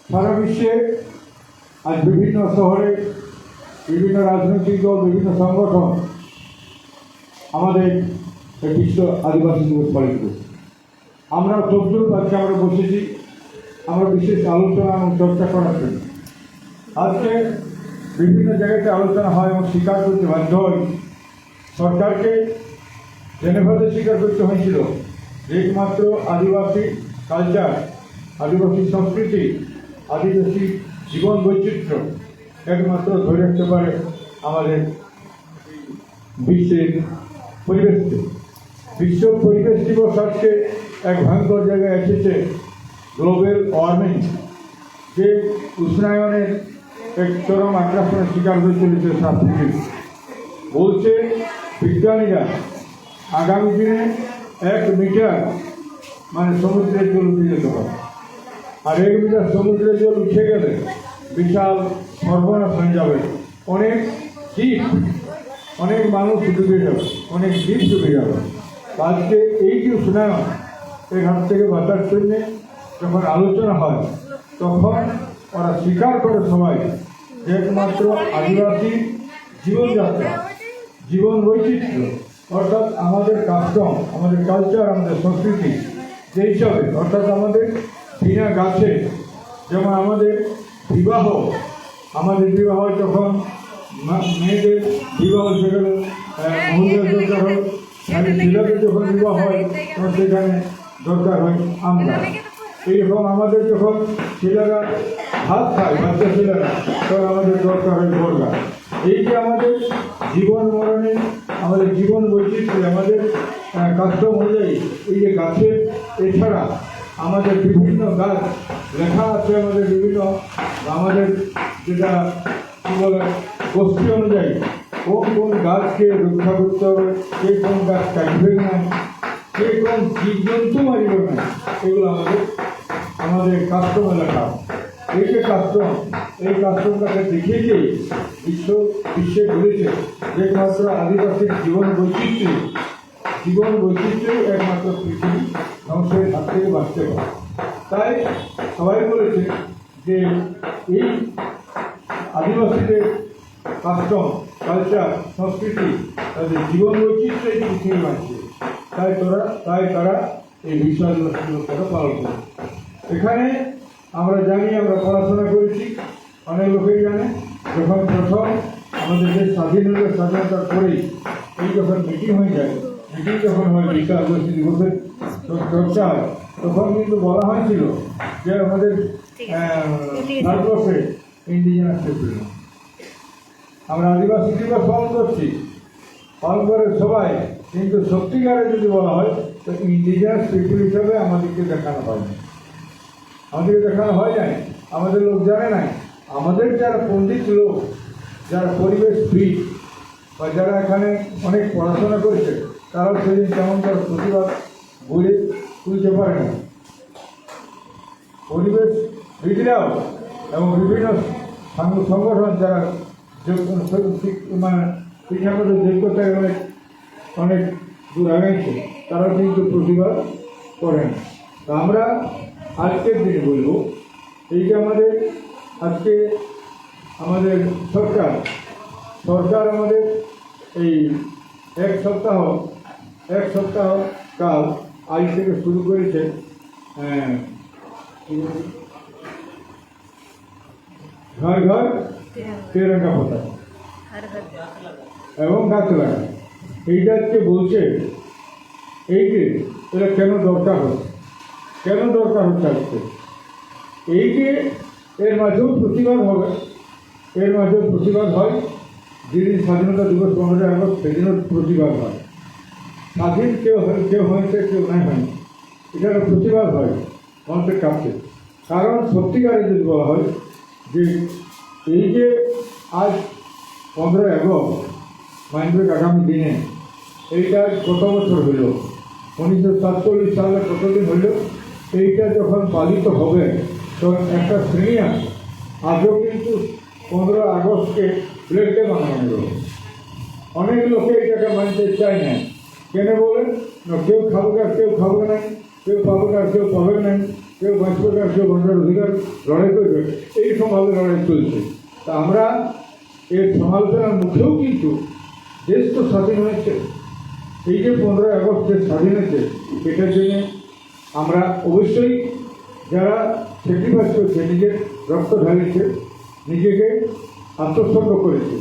সারা বিশ্বে আজ বিভিন্ন শহরে বিভিন্ন রাজনৈতিক দল বিভিন্ন সংগঠন আমাদের বিশ্ব আদিবাসী দিবস পালিত করছে। আমরা 14 আজকে আমরা বসেছি আমরা বিশেষ আলোচনা এবং চর্চা করার জন্য। আজকে বিভিন্ন জায়গাতে আলোচনা হয় এবং স্বীকার করতে বাধ্য হয় সরকারকে জেনেভাতে স্বীকার করতে হয়েছিল যে একমাত্র আদিবাসী কালচার, আদিবাসী সংস্কৃতি, আদিবাসী জীবন বৈচিত্র্য একমাত্র ধরে রাখতে পারে আমাদের বিশ্বের পরিবেশকে। বিশ্ব পরিবেশ দিবস আজকে এক ভয়ঙ্কর জায়গায় এসেছে। গ্লোবাল ওয়ার্মিং যে উষ্ণায়নের এক চরম আগ্রাসনের শিকার হয়ে চলেছে সারা পৃথিবী। বলছে বিজ্ঞানীরা আগামী দিনে 1 মিটার মানে সমুদ্রের জল উঠে যেতে পারে, আর 1 মিটার সমুদ্রের জল উঠে গেলে বিশাল সর্বনাশ হয়ে যাবে। অনেক জীব, অনেক মানুষ ডুবে যাবে, অনেক জীব ডুবে যাবে। আজকে এই যে উষ্ণায়ন এর হাত থেকে বাঁচার জন্যে যখন আলোচনা হয় তখন ওরা স্বীকার করে সবাই যে একমাত্র আদিবাসী জীবনযাত্রা, জীবন বৈচিত্র্য অর্থাৎ আমাদের কাস্টম, আমাদের কালচার, আমাদের সংস্কৃতি যে হিসাবে অর্থাৎ আমাদের বিনা গাছে যেমন আমাদের বিবাহ যখন মেয়েদের বিবাহ সেখানে মহিলাদের দরকার হয়, ছেলেদের যখন বিবাহ হয় তখন সেখানে দরকার হয় আমরা। এইরকম আমাদের যখন ছেলেরা ভাত খায়, বাচ্চা ছেলেরা, তখন আমাদের দরকার হয় বর্গা। এই যে আমাদের জীবন মরণে আমাদের জীবন বৈচিত্র্য আমাদের কাস্টম অনুযায়ী এই যে গাছের এছাড়া আমাদের বিভিন্ন গাছ লেখা আছে, আমাদের বিভিন্ন আমাদের যেটা কী বলে গোষ্ঠী অনুযায়ী কোন গাছকে রক্ষা করতে হবে, কে কোন গাছ কাটবে না, কে কোন জীবজন্তু মারিবে না, এগুলো আমাদের কাস্টমে লেখা। এই যে কাস্টম, এই কাস্টমটাকে দেখিয়েছেই বিশ্বে বলেছে যে একমাত্র আদিবাসীর জীবন বৈচিত্র্যই একমাত্র পৃথিবী ধ্বংসের হাত থেকে বাঁচতে পারে। তাই সবাই বলেছে যে এই আদিবাসীদের কাস্টম, কালচার, সংস্কৃতি, তাদের জীবন বৈচিত্র্যই পৃথিবী বাঁচছে। তাই তারা এই বিশ্ব আদিবাসী দিবসটা পালন করে। এখানে আমরা জানি, আমরা পড়াশোনা করেছি, অনেক লোকেই জানে, যখন প্রথম আমাদের দেশ স্বাধীন হলে স্বাধীনতার পরেই এই যখন মিটিং হয়ে যায়, মিটিং যখন হয় বিশ্ব আদিবাসী দিবসের চর্চা হয়, তখন কিন্তু বলা হয়েছিল যে আমাদের ভারতবর্ষে ইন্ডিজিনাস পিপল, আমরা আদিবাসী দিবস পালন করছি, পালন করে সবাই, কিন্তু সত্যিকারে যদি বলা হয় তো ইন্ডিজিনাস পিপল হিসাবে আমাদেরকে দেখানো হয়নি, আমাদের লোক জানে নাই। আমাদের যারা পণ্ডিত লোক, যারা পরিবেশবিদ বা যারা এখানে অনেক পড়াশোনা করেছে, তারাও সেদিন তেমন তার প্রতিবাদ বলে তুলতে পারে না। পরিবেশবিদরাও এবং বিভিন্ন সংগঠন যারা মানে শিক্ষাগত যোগ্যতায় অনেক দূর আগাইছে, তারাও কিন্তু প্রতিবাদ করেন। তা আমরা আজকের দিনে বলব, এই যে আজকে আমাদের সরকার আমাদের এই এক সপ্তাহ কাল আজ থেকে শুরু করেছে ঘর ঘর তেরঙ্গা পতাকা এবং গাছ লাগা। এইটা আজকে বলছে এই যে এটা কেন দরকার হচ্ছে আজকে, এই যে এর মাঝেও প্রতিবাদ হবে, এর মাঝেও প্রতিবাদ হয়। যেদিন স্বাধীনতা দিবস 15 আগস্ট সেদিনও প্রতিবাদ হয়। স্বাধীন কেউ হয়েছে, কেউ নাই হয়নি, এটারও প্রতিবাদ হয় মানুষের কাছে। কারণ সত্যিকারে যদি বলা হয় যে এই যে আজ 15 আগস্ট মাইন্ডবেগ আগামী দিনে এইটার কত বছর হইল, 1947 সালে কতদিন হইল, এইটা যখন পালিত হবে তখন একটা শ্রেণী আছে আজও কিন্তু 15 আগস্টকে ব্লেডে বানানো গেল। অনেক লোকে এটাকে মানতে চায় না। কেন বলেন না? কেউ খাবে আর কেউ খাবে না, কেউ পাবে আর কেউ পাবে না, কেউ বাঁচবে না, কেউ বাঁচার অধিকার লড়াই করবে, এইসবভাবে লড়াই চলছে। তা আমরা এর সমালোচনার মুখেও কিন্তু দেশ তো স্বাধীন হয়েছে, এই যে 15ই আগস্টের স্বাধীন হয়েছে, এটার জন্য আমরা অবশ্যই যারা স্যাক্রিফাইস করেছে, নিজের রক্ত ঢালিয়েছে, নিজেকে আত্মসর্গ করেছে,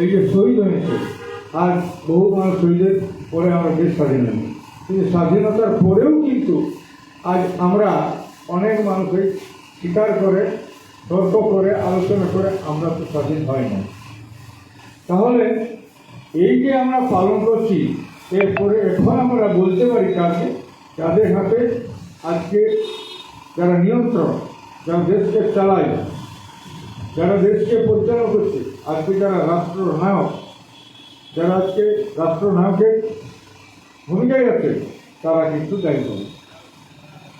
এই যে শহীদ হয়েছে, আর বহু মানুষ শহীদের পরে আমরা দেশ স্বাধীন হয়েছে। কিন্তু স্বাধীনতার পরেও কিন্তু আজ আমরা অনেক মানুষই স্বীকার করে, তর্ক করে, আলোচনা করে আমরা তো স্বাধীন হয় না। তাহলে এই যে আমরা পালন করছি, এরপরে এখন আমরা বলতে পারি কাকে, যাদের হাতে আজকে যারা নিয়ন্ত্রণ, যারা দেশকে চালায়, যারা দেশকে পরিচালনা করছে, আজকে যারা রাষ্ট্রনায়ক, যারা আজকে রাষ্ট্রনায়কের ভূমিকায় আছে, তারা কিন্তু দায়ী হবে,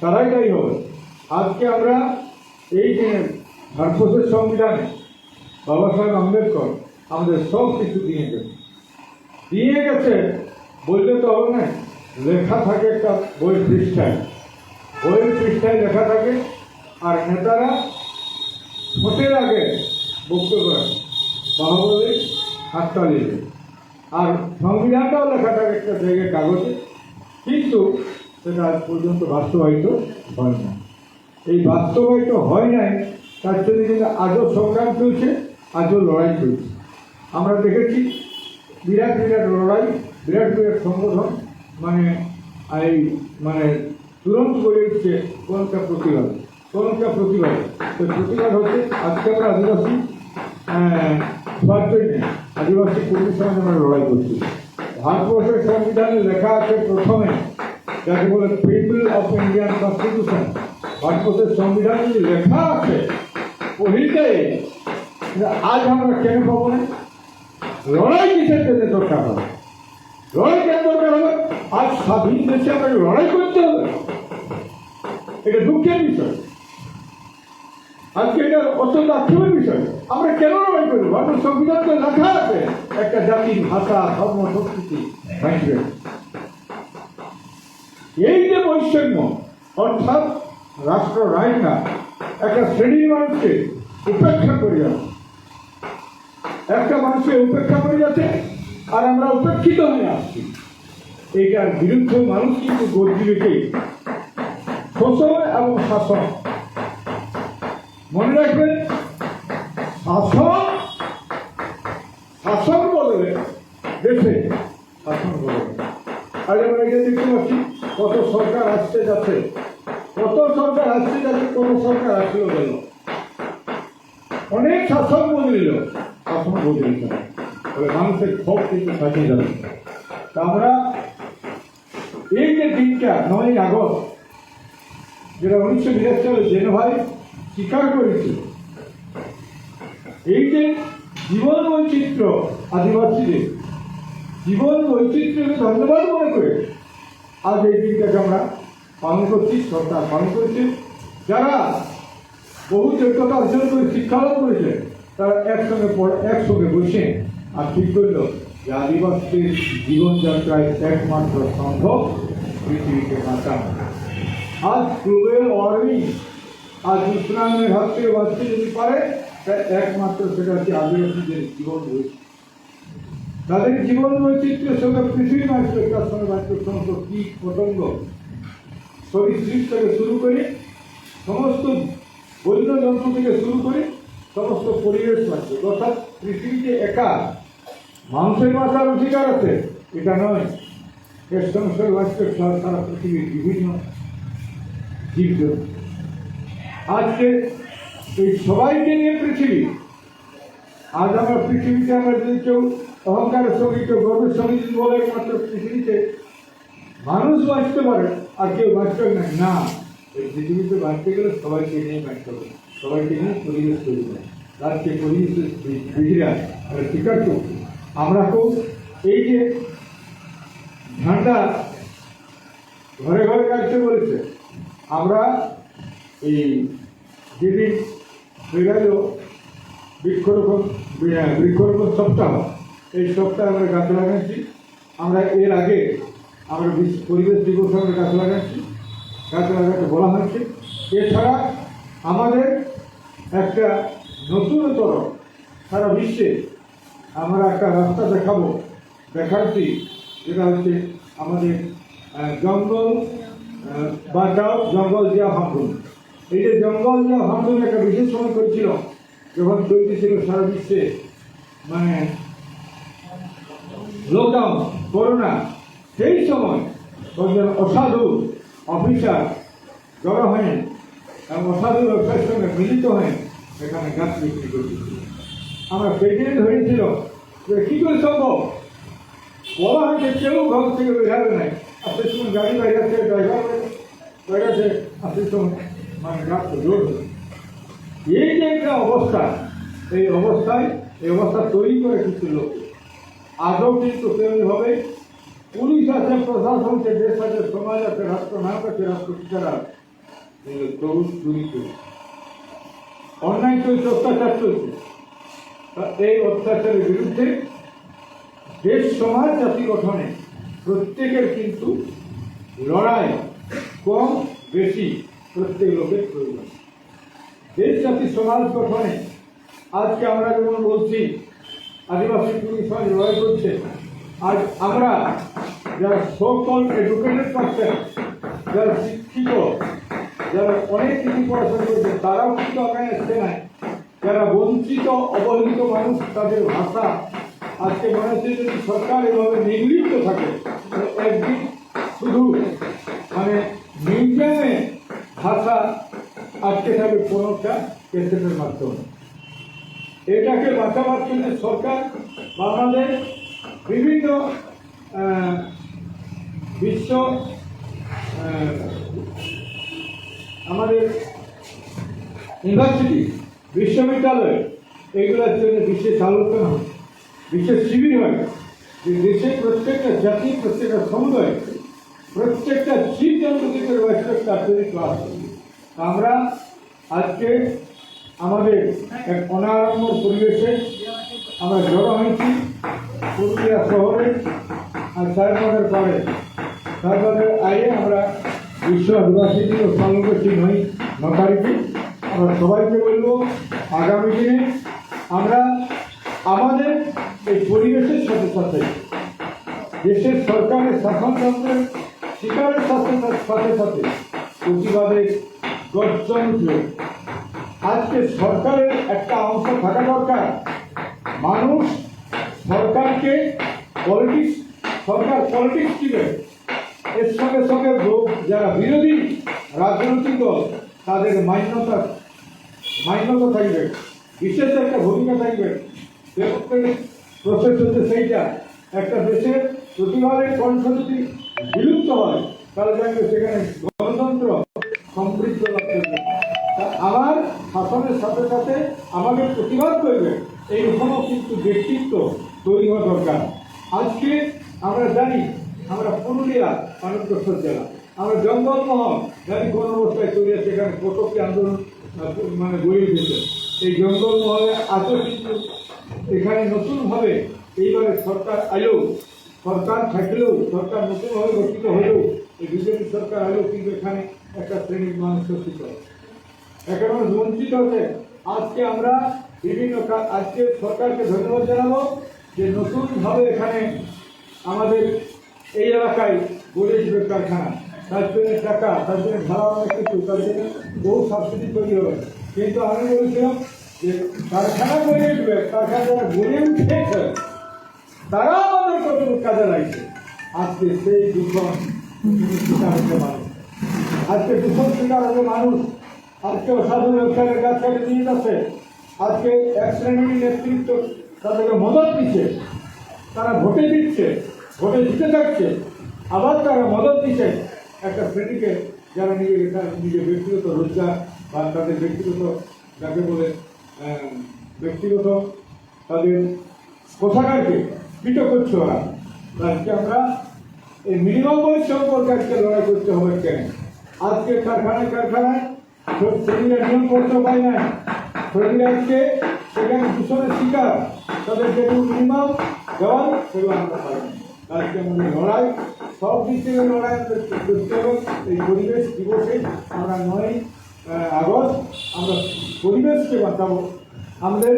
তারাই দায়ী হবে। আজকে আমরা এই যে ভারতবর্ষের সংবিধানে বাবা সাহেব আম্বেদকর আমাদের সব কিছু দিয়ে গেছে বললে তো হবে না। লেখা থাকে একটা বইয়ের পৃষ্ঠায়, বইয়ের পৃষ্ঠায় লেখা থাকে, আর নেতারা ভোটের আগে বক্তব্য করে, বাবা বলে হাততালি দেয়, আর সংবিধানটাও লেখা থাকে একটা জায়গায় কাগজে, কিন্তু সেটা আজ পর্যন্ত বাস্তবায়িত হয় না। এই বাস্তবায়িত হয় নাই, তার জন্য কিন্তু আজও সংগ্রাম চলছে, আজও লড়াই চলছে। আমরা দেখেছি বিরাট বিরাট লড়াই, বিরাট বিরাট সংগঠন, এই তুরন্ত গড়ে উঠছে কোনটা প্রতিবাদ, কোনটা প্রতিবাদ। তো প্রতিবাদ হচ্ছে আজকে আমরা আদিবাসী হওয়ার জন্যে, আদিবাসী কর্মীর সঙ্গে আমরা লড়াই করছি। ভারতবর্ষের সংবিধানে লেখা আছে প্রথমে, যাকে বলে প্রিম্বল অফ ইন্ডিয়ান কনস্টিটিউশন, ভারতবর্ষের সংবিধানে লেখা আছে পড়িতে, আজ আমরা কেন পাবো না? লড়াই কিসের জন্য দরকার হবে? লড়াই কেন দরকার হবে? আজ স্বাধীন দেশে আমাকে লড়াই করতে হবে, এটা দুঃখের বিষয়। আজকে এটা অত্যন্ত আক্ষেপের বিষয়। আমরা কেন লড়াই করবো? আমাদের সংবিধানে লেখা আছে একটা জাতির ভাষা, ধর্ম, সংস্কৃতি বাঁচবে। এই যে বৈষম্য, অর্থাৎ রাষ্ট্র রায়না একটা শ্রেণীর মানুষকে উপেক্ষা করে যাচ্ছে, একটা মানুষকে উপেক্ষা করে যাচ্ছে, আর আমরা উপেক্ষিত হয়ে আসছি। এইটার বিরুদ্ধে মানুষ কিন্তু গর্জে উঠে শোষণ এবং শাসন। মনে রাখবেন, শাসন বদলে দেশে শাসন বদলে। আজ আমরা এটা দেখতে পাচ্ছি, কত সরকার আসতে যাচ্ছে, কত সরকার আসতে যাচ্ছে, কত সরকার আসলেও গেল, অনেক শাসন বদলিল, শাসন বদলিত তবে মানুষের ক্ষোভ কিন্তু সাজিয়ে যাবে। তা আমরা এই যে দিনটা 9ই আগস্ট, যেটা 1942 সালে জেনেভায় স্বীকার করেছে, এই যে জীবন বৈচিত্র্য, আদিবাসীদের জীবন বৈচিত্র্যকে ধন্যবাদ মনে করে আজ এই দিনটাকে আমরা পালন করছি, সরকার পালন করছে। যারা বহু যোগ্যতা অর্জন করে শিক্ষা লাভ করেছে, তারা একসঙ্গে বসে আর ঠিক করল যে আদিবাসীদের জীবনযাত্রায় একমাত্র সম্ভব পৃথিবীকে বাঁচানো। আজ গ্লোবাল ওয়ার্মিং, আজ উষ্ণায়নের হাত থেকে বাঁচতে যদি পারে, একমাত্র সেটা হচ্ছে আদিবাসীদের জীবন বৈচিত্র্য। তাদের জীবন বৈচিত্র্যের সঙ্গে পৃথিবী বাঁচবে, তার সঙ্গে বাঁচবে সমস্ত কীট পতঙ্গ, সরীসৃপ থেকে শুরু করে সমস্ত বন্য জন্তু থেকে শুরু করে সমস্ত পরিবেশ বাঁচবে। অর্থাৎ পৃথিবীতে একা মানুষের বাঁচার অধিকার আছে এটা নয়, এর সঙ্গে বাঁচবে সারা পৃথিবীর বিভিন্ন জীবজন্তু। আজকে এই সবাইকে নিয়ে পৃথিবী, আজ আমরা পৃথিবীতে আমরা যদি কেউ অহংকারের সঙ্গে, কেউ গর্বের সঙ্গে যদি বলে একমাত্র পৃথিবীতে মানুষ বাঁচতে পারে আর কেউ বাঁচতে না, এই পৃথিবীতে বাঁচতে গেলে সবাইকে নিয়ে বাঁচতে হবে, সবাইকে নিয়ে পরিবেশ তৈরি করে। আজকে পরিবেশের বিধিরা আমরা স্বীকার করছি। আমরা তো এই যে ঝান্ডা ঘরে ঘরে কাটতে বলেছে, আমরা এই যেদিন হয়ে গেল বৃক্ষরোপণ সপ্তাহ, এই সপ্তাহে আমরা গাছ লাগাচ্ছি। আমরা এর আগে আমরা পরিবেশ দিবস আমরা গাছ লাগাচ্ছি, গাছ লাগাতে বলা হয়েছে। এছাড়া আমাদের একটা নতুনতর সারা বিশ্বে আমরা একটা রাস্তা দেখাচ্ছি, যেটা হচ্ছে আমাদের জঙ্গল বাঁচাও, জঙ্গল জিয়া ভাঙন। এই যে জঙ্গল জিয়া ভাঙন একটা বিশেষ সময় করেছিল, যখন চলতেছিল সারা বিশ্বে মানে লকডাউন, করোনা, সেই সময় কয়েকজন অসাধু অফিসার জড়ো হয়ে এবং অসাধু ব্যবসার সঙ্গে মিলিত হয়ে এখানে গাছ বিক্রি করতেছিল। আমরা প্রেসিডেন্ট হয়েছিল যে কী করে সম্ভব, বলা হয়েছে কেউ ঘর থেকে বেরাবে নাই, আসতে সময় গাড়ি বাইরেছে, ড্রাইভার বাইরেছে, আসতে সময় মানে গাছ জোর হয়ে এই যে একটা অবস্থা, এই অবস্থা তৈরি করে কিছু লোক আজও কিন্তু তেমনিভাবে পুলিশ আছে, প্রশাসন আছে, দেশ আছে, সমাজ আছে, রাষ্ট্রনায়ক আছে, রাষ্ট্রপিতারা চুরি করে অন্যায় চলছে, অত্যাচার চলছে। এই অত্যাচারের বিরুদ্ধে দেশ সমাজ জাতি গঠনে প্রত্যেকের কিন্তু লড়াই কম বেশি প্রত্যেক লোকের প্রয়োজন। দেশ জাতি সমাজ গঠনে আজকে আমরা যেমন বলছি আদিবাসী পুলিশ সমাজ লড়াই করছে, আজ আমরা যারা সকল এডুকেটেড পার্সন, যারা শিক্ষিত, যারা অনেক কিছু পড়াশোনা করছে, তারাও কিন্তু আগায় আসছে না। যারা বঞ্চিত অবহেলিত মানুষ, তাদের ভাষা আজকে মনে হচ্ছে যদি সরকার এভাবে নির্লিপ্ত থাকে, একদিন শুধু মানে মিউজিয়ামে ভাষা আটকে থাকবে কোনো একটা ক্যাসেটের মাধ্যমে। এটাকে বাঁচাবার জন্য সরকার আমাদের বিভিন্ন বিশ্ব আমাদের ইউনিভার্সিটি, বিশ্ববিদ্যালয়, এগুলোর জন্য বিশেষ আলোচনা হয়, বিশেষ শিবির হয়, যে দেশের প্রত্যেকটা জাতি, প্রত্যেকটা সমুদায়, প্রত্যেকটা জীবজন্তুদের আন্তরিক ক্লাস। আমরা আজকে আমাদের এক অনাড়ম্বর পরিবেশে আমরা জড়ো হয়েছি পুরুলিয়া শহরে আর সাহেববাগের পাড়ে। সাহেববাগের আগে আমরা বিশ্ব আদিবাসী দিন উৎপাদন করছি 9 তারিখে। আমরা সবাইকে বলব আগামী দিনে আমরা আমাদের এই পরিবেশের সাথে সাথে দেশের সরকারের শাসনতন্ত্রের শিকারের সাথে সাথে প্রতিবাদের গর্জন উঠবে। আজকে সরকারের একটা অংশ থাকা দরকার। মানুষ সরকারকে সরকার পলিটিক্স দিবে, এর সঙ্গে সঙ্গে যারা বিরোধী রাজনৈতিক দল তাদের মান্যতা থাকবে, বিশেষ একটা ভূমিকা থাকবে। প্রসেস হচ্ছে সেইটা, একটা দেশের প্রতিবাদের কণ্ঠ যদি বিলুপ্ত হয় তাহলে দেখবে সেখানে গণতন্ত্র সমৃদ্ধ লাভ করবে। আবার শাসনের সাথে সাথে আমাদের প্রতিবাদ করবে, এইরকমও কিন্তু ব্যক্তিত্ব তৈরি হওয়া দরকার। আজকে আমরা জানি আমরা পুরুলিয়া মানবদর্শক জেলা, আমরা জঙ্গলমহল জানি কোন অবস্থায় তৈরি আছে, সেখানে কতটি আন্দোলন মানে গড়ে উঠেছে। এই জঙ্গলমহলে আজও কিন্তু এখানে নতুনভাবে এইবারে সরকার এলেও, সরকার থাকলেও, সরকার নতুনভাবে গঠিত হলেও, এই বিজেপি সরকার এলেও কিন্তু এখানে একটা শ্রেণীর মানুষ শোষিত, একটা মানুষ বঞ্চিত হচ্ছে। আজকে আমরা বিভিন্ন আজকে সরকারকে ধন্যবাদ জানাবো যে নতুনভাবে এখানে আমাদের এই এলাকায় গড়ে উঠবে কারখানা, তার জন্য টাকা, তার জন্য ভাড়া অনেক কিছু, তার জন্য বহু সাবসিডি তৈরি হবে। কিন্তু আমি বলছিলাম যে কারখানা গড়ে উঠবে, কারখানা যারা গড়ে উঠেছে তারা আমাদের কতটুকু কাজে লাগছে। আজকে সেই দূষণ শিকার হচ্ছে মানুষ, আজকে দূষণ শিকার হচ্ছে মানুষ। আজকে অসাধু ব্যবসায়ের কাছ থেকে নিয়ে যাচ্ছে। আজকে এক শ্রেণীর নেতৃত্ব তাদেরকে মদত দিচ্ছে, তারা ভোটে দিচ্ছে, ভোটে জিতে থাকছে, আবার তারা মদত দিচ্ছে একটা শ্রেণীকে, যারা নিজের ব্যক্তিগত রোজগার বা তাদের ব্যক্তিগত যাকে বলে ব্যক্তিগত তাদের কোষাগারকে কৃত করছে ওরা। আজকে আমরা এই মিনিমাম ওয়েজ সম্পর্কে আজকে লড়াই করতে হবে। কেন আজকে কারখানায় শরীরে নিয়ম করতে পায় না, শরীরে আজকে সেখানে দূষণের শিকার, তাদের যেগুলো মিনিমাম দেওয়ার সেগুলো আমরা পাই না। আজকে আমাদের লড়াই সব দিক থেকে লড়াই করতে হবে। এই পরিবেশ দিবসে আমরা 9 আগস্ট আমরা পরিবেশকে বাঁচাবো, আমাদের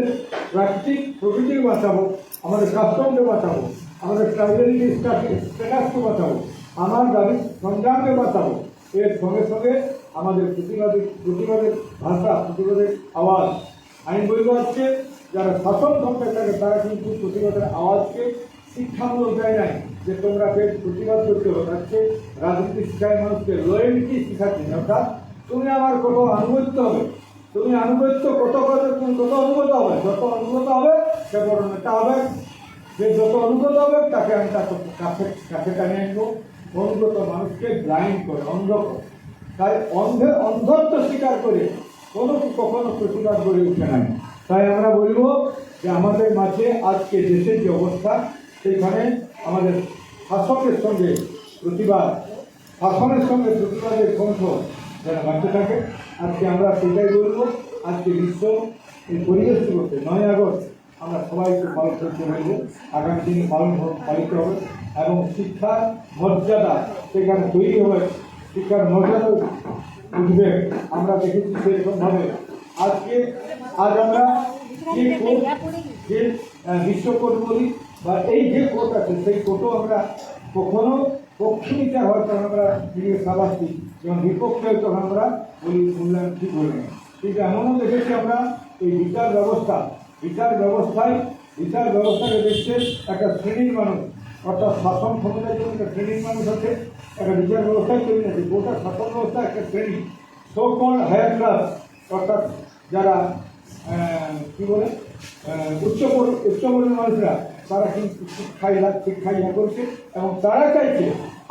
প্রাকৃতিক প্রকৃতিকে বাঁচাবো, আমাদের কাস্টমকে বাঁচাবো, আমাদের ট্রাইবেলিটি স্ট্যাটাসকে বাঁচাবো, আমার দাবি সংগ্রামকে বাঁচাবো। এর সঙ্গে সঙ্গে আমাদের প্রতিবাদের ভাষা, প্রতিবাদের আওয়াজ। আমি বলবো আজকে যারা শাসন ক্ষমতায় থাকে তারা কিন্তু প্রতিবাদের আওয়াজকে শিক্ষামূলক দেয় নাই যে তোমরা প্রতিবাদ করতে হবে। আজকে রাজনীতি শিখায় মানুষকে লয়ালিটি শিখাচ্ছে, অর্থাৎ তুমি আমার কত আনুগত্য হবে, তুমি আনুগত্য কত অনুগত হবে, যত অনুগত হবে সে বড় নেতা হবে, যে যত অনুগত হবে তাকে আমি তার কাছে টানিয়ে আনবো। অনুগত মানুষকে ব্লাইন্ড করে, অন্ধ করে। তাই অন্ধত্ব স্বীকার করে কখনো প্রতিবাদ গড়ে উঠে নাই। তাই আমরা বলবো যে আমাদের মাঝে আজকে দেশের যে অবস্থা, সেখানে আমাদের শাসনের সঙ্গে প্রতিবাদের কণ্ঠ যেন বাড়তে থাকে। আজকে আমরা সেটাই বলবো। আজকে বিশ্ব এই পরিবেশ দিবসে 9 আগস্ট আমরা সবাইকে পালন করতে বলব। আগামী দিনে পালিত হবে এবং শিক্ষার মর্যাদা সেখানে তৈরি হবে, শিক্ষার মর্যাদা উঠবে। আমরা দেখেছি সেরকমভাবে আজ আমরা যে বিশ্ব কোর্ট বলি বা এই যে কোর্ট আছে, সেই কোর্টও আমরা কখনো পক্ষিতা হয়তো আমরা নিজেকে সাবাসি, যেমন বিপক্ষে তখন আমরা বলি মূল্যায়ন ঠিক হয়ে নেই। ঠিক এমনও দেখেছি আমরা এই বিচার ব্যবস্থাকে দেখছে একটা শ্রেণীর মানুষ, অর্থাৎ শাসন ক্ষমতায় যখন একটা শ্রেণীর মানুষ আছে, একটা বিচার ব্যবস্থায় তৈরি আছে, গোটা শাসন ব্যবস্থা একটা শ্রেণী সো কল্ড হায়ার ক্লাস, অর্থাৎ যারা কী বলে উচ্চবর্ণের মানুষরা, তারা কিন্তু শিক্ষা ইয়া করছে এবং তারা চাইছে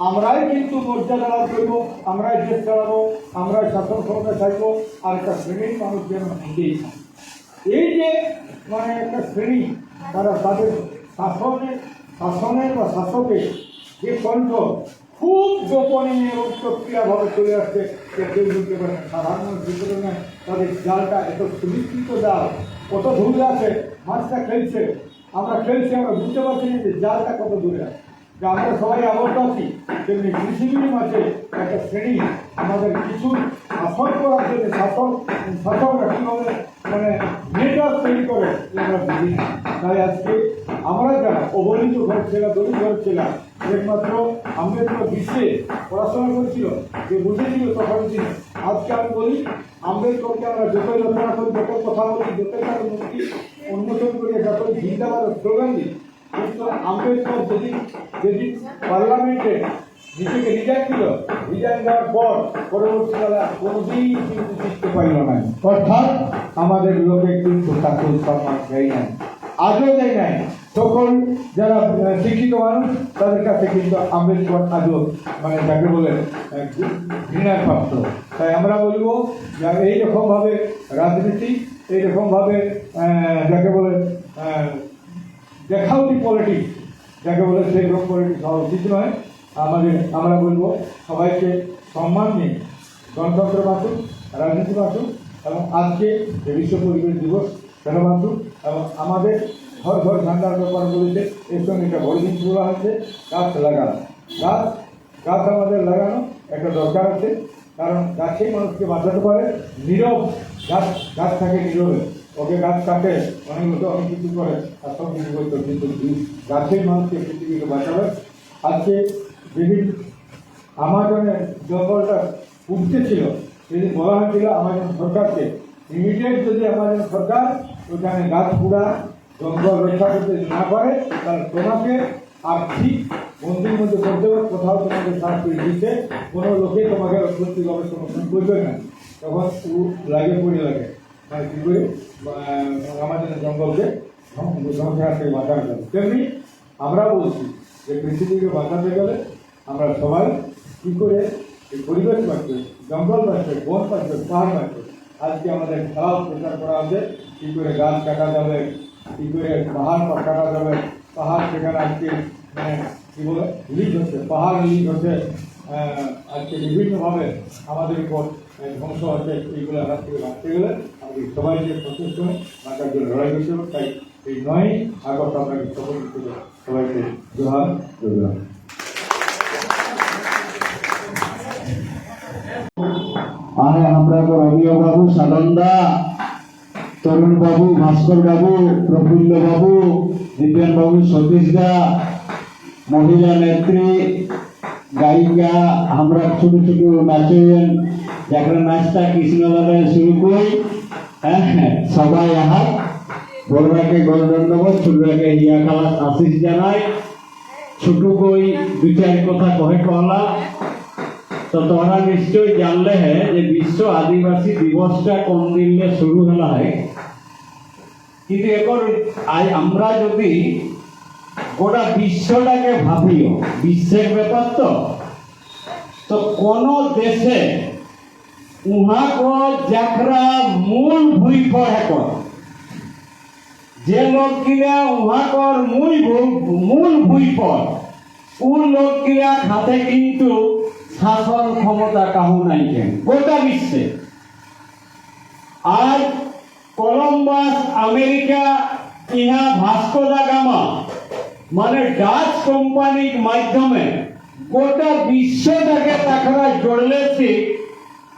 আমরাই কিন্তু মর্যাদা লাভ করবো, আমরাই দেশ চালাবো, আমরাই শাসন ক্ষমতা চাইবো, আর একটা শ্রেণীর মানুষ যেন নিজেই। এই যে মানে একটা শ্রেণী, তারা তাদের শাসনের বা শাসকের যে কণ্ঠ খুব গোপনীয় এবং প্রক্রিয়াভাবে চলে আসছে, কেউ বুঝতে পারে না। সাধারণ মানুষ ভিতরে নেয় তাদের জালটা এত সুবিস্তৃত জাল, কত দূরে আছে, মাছটা খেলছে, আমরা বুঝতে পারছি না যে জালটা কত দূরে আছে। যে আমরা সবাই আবদ্ধ আছি, তেমনি পৃথিবীর মাঝে একটা শ্রেণী আমাদের কিছু শাসন করার জন্য শাসকরা কীভাবে মানে নেটওয়ার্ক তৈরি করে আমরা বুঝি না। তাই আজকে আমরা যারা অবহেলিত ঘরের ছেলে, দলিত ঘরের ছেলে, একমাত্র আম্বেদকর বিশ্বে পড়াশোনা করেছিল, যে বুঝেছিল তখন দিন। আজকে আমি বলি আম্বেদকরকে আমরা যতই রচনা করি, যত কথা বলি, যতই তার মূর্তি উন্মোচন করি, যতই জিন্দাবাদ স্লোগান দিই, কিন্তু আম্বেদকর যেদিন পার্লামেন্টে নিজেকে রিজাইন দেওয়ার পর পরবর্তীকালে কোনোদিন কিন্তু শিখতে পারল না। অর্থাৎ আমাদের লোকে কিন্তু তাকে সম্মান দেয় নাই, আজও দেয় নাই। সকল যারা শিক্ষিত মানুষ তাদের কাছে কিন্তু আম্বেদকর আজও মানে যাকে বলে ঘৃণার পাত্র। তাই আমরা বলবো যে এইরকমভাবে রাজনীতি, এইরকমভাবে যাকে বলে দেখাউটি পলিটিক্স, যাকে বলে সেইরকম পলিটিক্স হওয়া উচিত নয়। আমরা বলবো সবাইকে সম্মান নিয়ে গণতন্ত্র বাঁচুক, রাজনীতি বাঁচুক এবং আজকে বিশ্ব পরিবেশ দিবস সেটা বাঁচুক। এবং আমাদের ঘর ঘর ঠান্ডার ব্যাপার বলেছে, এর সঙ্গে একটা বড় জিনিস বলা হয়েছে গাছ লাগানো। গাছ আমাদের লাগানো একটা দরকার আছে, কারণ গাছেই মানুষকে বাঁচাতে পারে। নীরব গাছ থাকে নীরবে, ওকে গাছ কাটে অনেক কিছু করে, আর সব কিছু করতো, কিন্তু গাছেই মানুষকে পৃথিবীকে বাঁচাবে। আজকে যেদিন আমাজনের জঙ্গলটা উঠতেছিল, সেদিন বলা হয়েছিল আমাজন সরকারকে ইমিডিয়েট যদি আমাজন সরকার ওখানে গাছ পুরা জঙ্গল রক্ষা করতে না পারে, তাহলে তোমাকে আর্থিক বন্দির মধ্যে করতে হবে, কোথাও তোমাকে শাস্তি দিতে কোনো লোকে তোমাকে সত্যিভাবে সমর্থন করবে না। তখন লাগে মানে কী করে আমাদের জঙ্গলকে ধ্বংসের থেকে বাঁচানো যাবে। তেমনি আমরা বলছি যে পৃথিবীকে বাঁচাতে গেলে আমরা সবাই কী করে এই পরিবেশ বাঁচবে, জঙ্গল বাঁচবে, বন বাঁচবে, পাহাড় বাঁচবে। আজকে আমাদের খেলাও প্রচার করা হচ্ছে কী করে গাছ কাটা যাবে, কী করে পাহাড় কাটা যাবে। পাহাড় সেখানে আজকে মানে কী বলে লিক হচ্ছে, পাহাড় লিক হচ্ছে, আজকে বিভিন্নভাবে আমাদের উপর ধ্বংস হচ্ছে। এইগুলো হাত থেকে বাঁচতে গেলে আমাদের সবাইকে সচেষ্ট হয়ে বাঁচার জন্য লড়াই করতে হবে। তাই এই 9 আগস্ট আপনাকে সবাইকে জোহার করলাম। અને આપણે રવિઓ সাধন দা, তরুণ বাবু, ভাস্কর বাবু, প্রফুল্ল বাবু, দিব্যান বাবু, সতীশ দা, মহিলা নেত্রী, গায়িকা, আমরা ছোট ছোট নাচেন যারা নাচটা কৃষ্ণ দাদা শুরু করি, সবাই আহার বড়রাকে গণদণ্ডবোধ, ছোটরাকে হিয়া খালাস আশিস জানাই। ছোট কই দু চার কথা কহে কলা। তো তোমরা নিশ্চয় জানলে যে বিশ্ব আদিবাসী দিবসটা কোন দিনে শুরু হলা হয়, কিন্তু এখন আজ আমরা যদি গোটা বিশ্বটাকে ভাবিও, বিশ্বের ব্যাপার তো কোন দেশে উহাকর যারা মূল ভূমিকর এখন যে লোক কিনা উহাকর মূল ভূমিকর ও লোক কিনা হাতে কিন্তু শাসন ক্ষমতা কাহু নাই কেন গোটা বিশ্বে। আজ কলম্বাস আমেরিকা ইহা ভাস্কো দা গামা মানে ডাচ কোম্পানির মাধ্যমে গোটা বিশ্বটাকে তাকরা জড়লেছে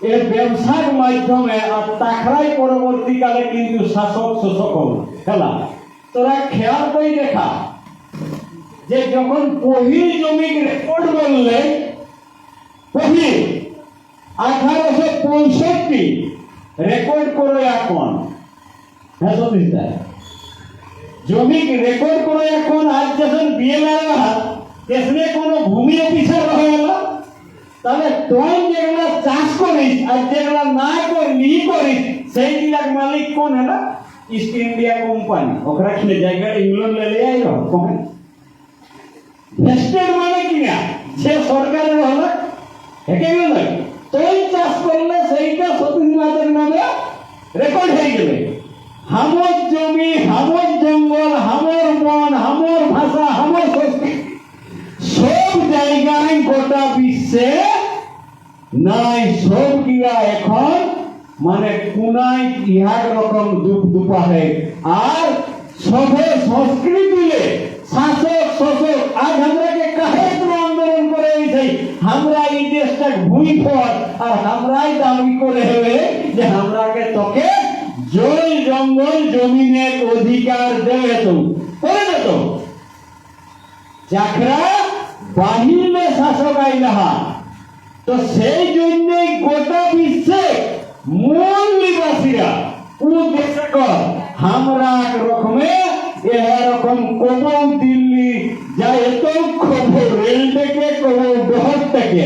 এর ব্যবসার মাধ্যমে। আর তাকরাই পরবর্তীকালে কিন্তু শাসক শোষক খেলা। তোরা খেয়াল করে দেখা যে যখন পহিল জমির রেকর্ড বললে পহিল 1865 রেকর্ড করে এখন, হ্যাঁ সতীশ দা, জমি রেকর্ড করে এখন আজ যখন বিএলআর দেশে কোনো ভূমি অফিসার হয়ে গেল, তাহলে তুই যেগুলা চাষ করিস আর যেগুলা না নি করিস সেইগুলার মালিক কোন হলো? East India company. ওরা কিনে জায়গা ইংল্যান্ড লে আইল কোন ভেস্টেড মানে কিনা সে সরকারের হলো হেঁকে গেল। তুই চাষ করলে সেইটা সতীশ নাথের নামে রেকর্ড হয়ে গেলে। হামর জমি, হামর জঙ্গল, হামর বন, হামর ভাষা, হামর সংস্কৃতি সব জায়গায় গোটা বিশ্বে নাই। সব গিয়া এখন মানে কোনায় ইহার রকম দুপাহে। আর সবে সংস্কৃতিলে শাসক শোষক আজ আমরাকে কাহে আন্দোলন করে আমরা এই দেশটা ভূমিফল আর আমরাই দাবি করে হবে যে আমরাকে তোকে জল জঙ্গল জমিনের অধিকার দেবে তো করে দিত। যাকরা বাহিরে শাসক আইলাহা তো সেই জন্যই গোটা বিশ্বে মূল নিবাসীরা ও দেশকর আমরা রকমে এরকম কবল দিল্লি যা এত খবর রেল থেকে কবল ডহর থেকে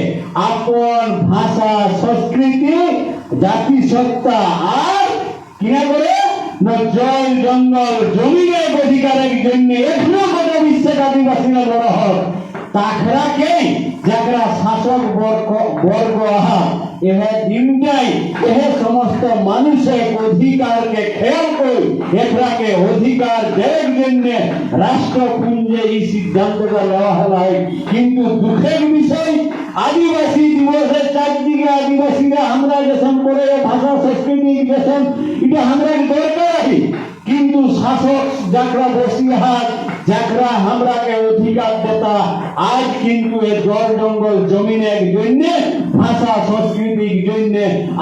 আপন ভাষা সংস্কৃতি জাতিসত্তা আর কিনা করে না জল জঙ্গল জমিনের অধিকারের জন্য এখনো গোটা বিশ্বের আদিবাসীরা বড় হক তাখরাকে যারা শাসক বর্গ আহা এহে দিনটাই এহে সমস্ত মানুষের অধিকারকে খেয়াল করে এটাকে অধিকার দেওয়ার জন্য রাষ্ট্রপুঞ্জে এই সিদ্ধান্তটা নেওয়া হয়। কিন্তু দুঃখের বিষয় আদিবাসী দিবসের চারদিকে আদিবাসীরা আমরা যেসব করে ভাষা সংস্কৃতি যেসব এটা আমরা দরকার আছে, কিন্তু শাসক যারা বসিরহাট যারা আমরাকে অধিকার দেতা আজ কিন্তু এই জল জঙ্গল জমিনের জন্য ভাষা সংস্কৃতির জন্য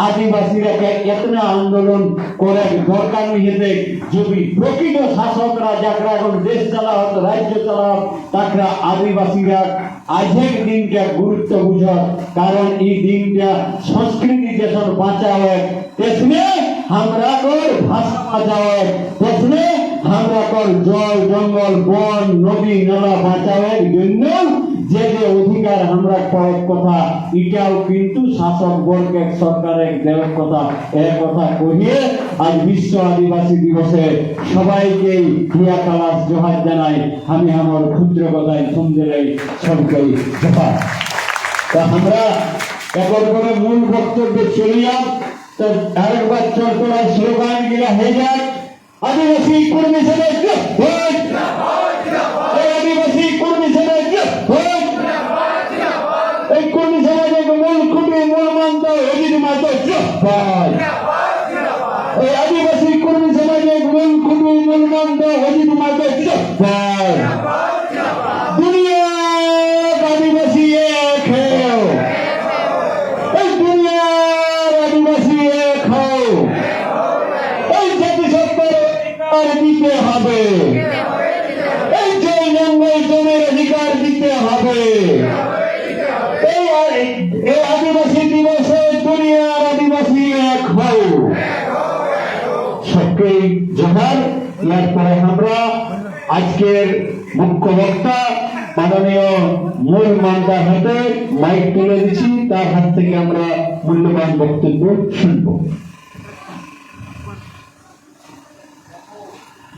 আদিবাসীরাকে এতনা আন্দোলন করে দরকার নিয়ে যদি প্রকৃত শাসকরা যারা এখন দেশ চালাও রাজ্য চালাও তারা আদিবাসীরা আজকের দিনটা গুরুত্ব বুঝ। কারণ এই দিনটা সংস্কৃতি যেসব বাঁচাবে তেসনে আমরা কর ভাষা বাঁচাবে, তেসনে আমরা কর জল জঙ্গল বন নদী নালা বাঁচাবের জন্য যে যে অধিকার আমরা কয়েক কথা এটাও কিন্তু শাসক বর্গের সরকারের দেওয়ার কথা এর কথা কহিয়ে আজ বিশ্ব আদিবাসী দিবসে সবাইকে ক্রিয়া কালাস জোহার জানাই। আমি আমার ক্ষুদ্র কথায় শুনতে সবকে জোহার। তা আমরা একর করে মূল বক্তব্যে চলিয়াম। তো আরেকবার চরতলায় স্লোগান গিলা হয়ে যাক আদিবাসী কর্মী সমাজ আদিবাসী কর্মী সমাজ এই কর্মী সমাজের মূল খুঁটি মূল মন্ত্র অজিত মাতো এই আদিবাসী কর্মী সমাজের মূল খুঁটি মূল মন্ত্র অজিত মাতো দুনিয়া আদিবাসী এক হও, এই দুনিয়ার আদিবাসী এক হও। অধিকার দিতে হবে, এই জঙ্গল জমির অধিকার দিতে হবে। এই আদিবাসী দিবসে দুনিয়ার আদিবাসী এক হও। সবকে জোহার। এরপরে আমরা আজকের মুখ্য বক্তা মাননীয় মূল মান্দার হাতে মাইক তুলে দিচ্ছি, তার হাত থেকে আমরা মূল্যবান বক্তব্য শুনবো।